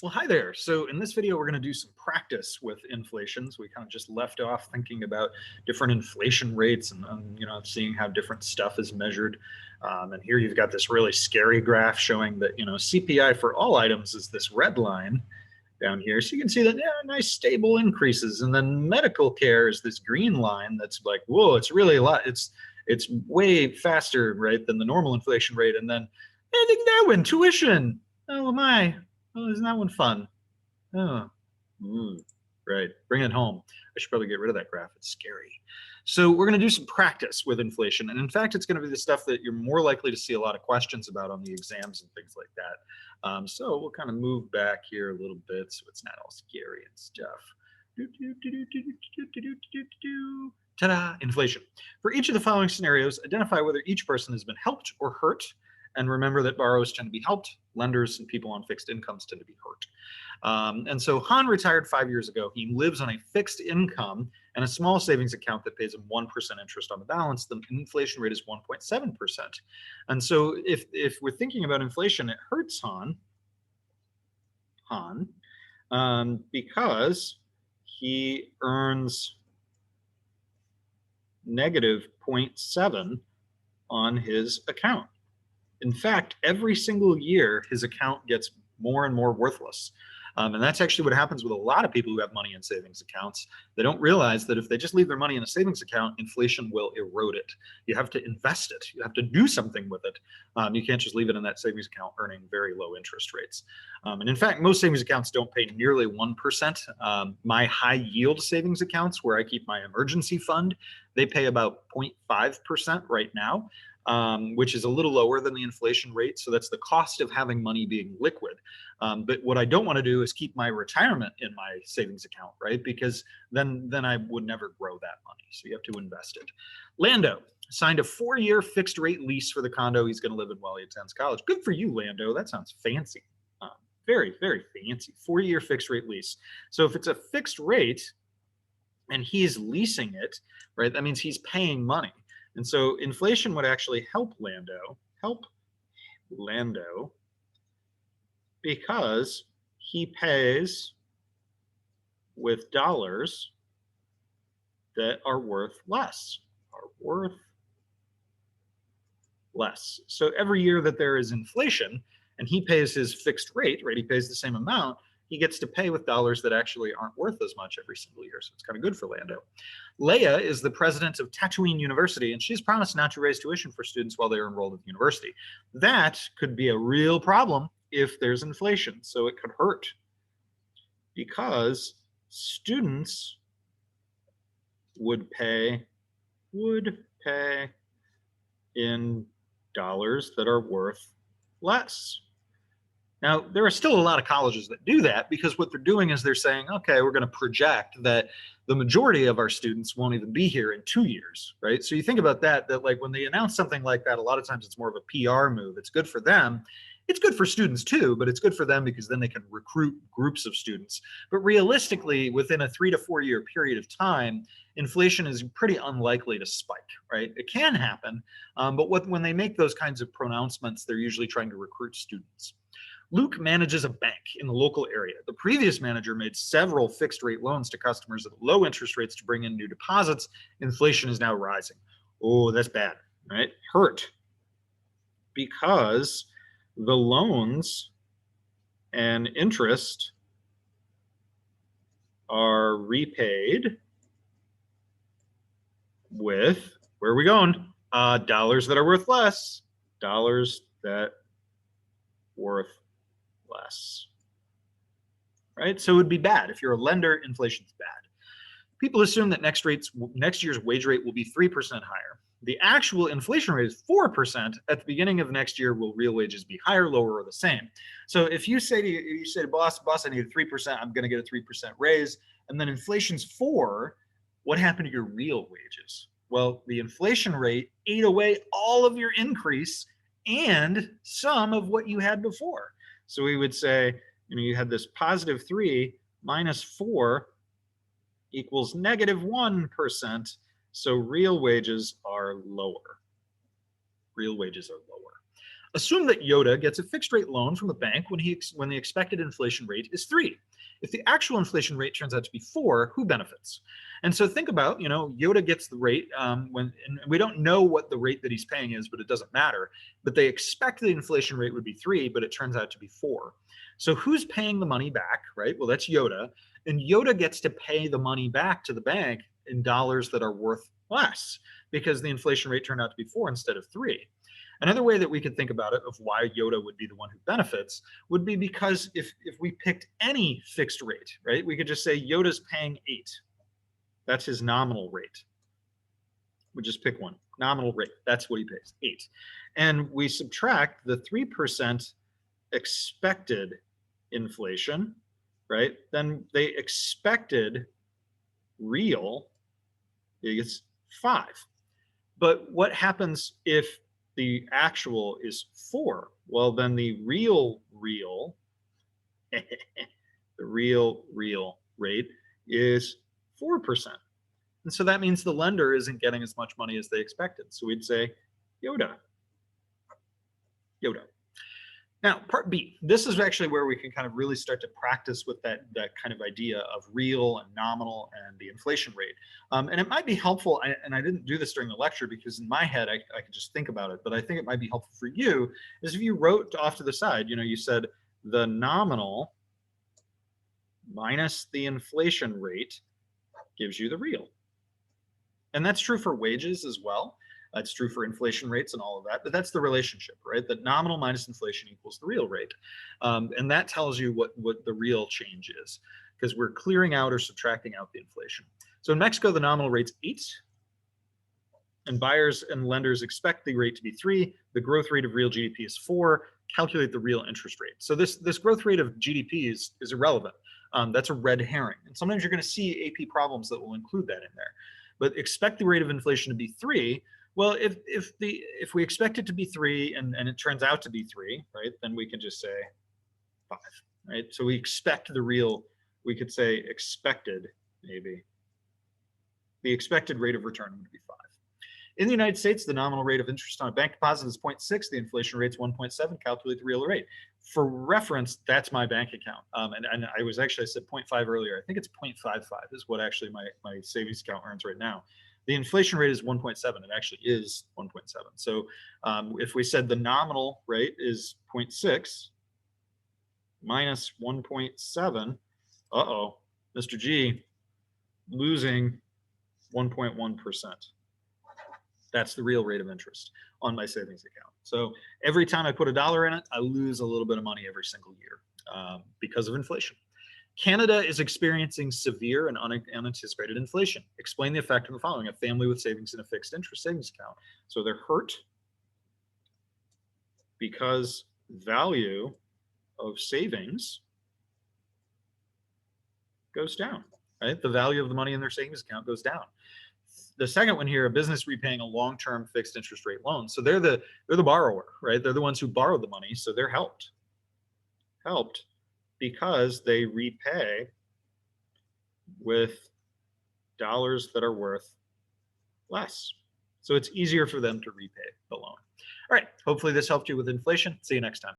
Well, hi there. So in this video, we're going to do some practice with inflations. We kind of just left off thinking about different inflation rates and seeing how different stuff is measured. And here you've got this really scary graph showing that, CPI for all items is this red line down here. So you can see that, yeah, nice stable increases. And then medical care is this green line that's like, whoa, it's really a lot. It's way faster, right, than the normal inflation rate. And then I think that one, tuition. Oh my. Oh, isn't that one fun? Oh, right. Bring it home. I should probably get rid of that graph. It's scary. So we're going to do some practice with inflation. And in fact, it's going to be the stuff that you're more likely to see a lot of questions about on the exams and things like that. So we'll kind of move back here a little bit so it's not all scary and stuff. Ta-da! Inflation. For each of the following scenarios, identify whether each person has been helped or hurt. And remember that borrowers tend to be helped, lenders and people on fixed incomes tend to be hurt. And so Han retired 5 years ago. He lives on a fixed income and a small savings account that pays him 1% interest on the balance. The inflation rate is 1.7%. And so if we're thinking about inflation, it hurts Han, because he earns negative 0.7 on his account. In fact, every single year, his account gets more and more worthless. And that's actually what happens with a lot of people who have money in savings accounts. They don't realize that if they just leave their money in a savings account, inflation will erode it. You have to invest it. You have to do something with it. You can't just leave it in that savings account earning very low interest rates. And in fact, most savings accounts don't pay nearly 1%. My high yield savings accounts, where I keep my emergency fund, they pay about 0.5% right now. Which is a little lower than the inflation rate. So that's the cost of having money being liquid. But what I don't want to do is keep my retirement in my savings account, right? Because then I would never grow that money. So you have to invest it. Lando signed a 4-year fixed rate lease for the condo he's going to live in while he attends college. Good for you, Lando. That sounds fancy. Very, very fancy. 4-year fixed rate lease. So if it's a fixed rate and he's leasing it, right, that means he's paying money. And so inflation would actually help Lando because he pays with dollars that are worth less, So every year that there is inflation and he pays his fixed rate, right, he pays the same amount, he gets to pay with dollars that actually aren't worth as much every single year. So it's kind of good for Lando. Leia is the president of Tatooine University, and she's promised not to raise tuition for students while they're enrolled at the university. That could be a real problem if there's inflation. So it could hurt because students would pay in dollars that are worth less. Now, there are still a lot of colleges that do that because what they're doing is they're saying, okay, we're going to project that the majority of our students won't even be here in 2 years, right? So you think about that like when they announce something like that, a lot of times it's more of a PR move. It's good for them. It's good for students too, but it's good for them because then they can recruit groups of students. But realistically, within a 3 to 4 year period of time, inflation is pretty unlikely to spike, right? It can happen, but when they make those kinds of pronouncements, they're usually trying to recruit students. Luke manages a bank in the local area. The previous manager made several fixed rate loans to customers at low interest rates to bring in new deposits. Inflation is now rising. Oh, that's bad, right? Hurt. Because the loans and interest are repaid with, where are we going? Dollars that are worth less. Dollars that worth less, right? So it would be bad. If you're a lender, inflation's bad. People assume that next year's wage rate will be 3% higher. The actual inflation rate is 4%. At the beginning of next year, will real wages be higher, lower, or the same? So if you say boss, I need a 3%, I'm going to get a 3% raise, and then inflation's 4%, what happened to your real wages? Well, the inflation rate ate away all of your increase and some of what you had before. So we would say, you had this positive 3 minus 4 equals negative 1%. So real wages are lower. Assume that Yoda gets a fixed rate loan from a bank when the expected inflation rate is 3. If the actual inflation rate turns out to be 4, who benefits? And so think about, Yoda gets the rate and we don't know what the rate that he's paying is, but it doesn't matter. But they expect the inflation rate would be 3, but it turns out to be 4. So who's paying the money back, right? Well, that's Yoda. And Yoda gets to pay the money back to the bank in dollars that are worth less because the inflation rate turned out to be 4 instead of 3. Another way that we could think about it of why Yoda would be the one who benefits would be because if we picked any fixed rate, right, we could just say Yoda's paying 8. That's his nominal rate. We just pick one, nominal rate. That's what he pays, 8. And we subtract the 3% expected inflation, right? Then they expected real is 5. But what happens if the actual is 4? Well, then the real the real rate is 4%. And so that means the lender isn't getting as much money as they expected. So we'd say Yoda. Now, part B, this is actually where we can kind of really start to practice with that kind of idea of real and nominal and the inflation rate. And it might be helpful, and I didn't do this during the lecture because in my head, I could just think about it, but I think it might be helpful for you, is if you wrote off to the side, you said the nominal minus the inflation rate gives you the real. And that's true for wages as well. It's true for inflation rates and all of that, but that's the relationship, right? That nominal minus inflation equals the real rate. And that tells you what the real change is because we're clearing out or subtracting out the inflation. So in Mexico, the nominal rate's 8 and buyers and lenders expect the rate to be 3. The growth rate of real GDP is 4. Calculate the real interest rate. So this growth rate of GDP is irrelevant. That's a red herring. And sometimes you're going to see AP problems that will include that in there. But expect the rate of inflation to be 3. Well, if we expect it to be 3 and it turns out to be 3, right, then we can just say 5, right? So we expect the real, we could say expected, maybe. The expected rate of return would be 5. In the United States, the nominal rate of interest on a bank deposit is 0.6. The inflation rate is 1.7. Calculate the real rate. For reference, that's my bank account. And I said 0.5 earlier. I think it's 0.55 is what actually my savings account earns right now. The inflation rate is 1.7. It actually is 1.7. So if we said the nominal rate is 0.6 minus 1.7, Mr. G losing 1.1%. That's the real rate of interest on my savings account. So every time I put $1 in it, I lose a little bit of money every single year because of inflation. Canada is experiencing severe and unanticipated inflation. Explain the effect of the following: a family with savings in a fixed interest savings account. So they're hurt because value of savings goes down, right? The value of the money in their savings account goes down. The second one here, a business repaying a long-term fixed interest rate loan. So they're the borrower, right? They're the ones who borrowed the money, so they're helped because they repay with dollars that are worth less. So it's easier for them to repay the loan. All right, hopefully this helped you with inflation. See you next time.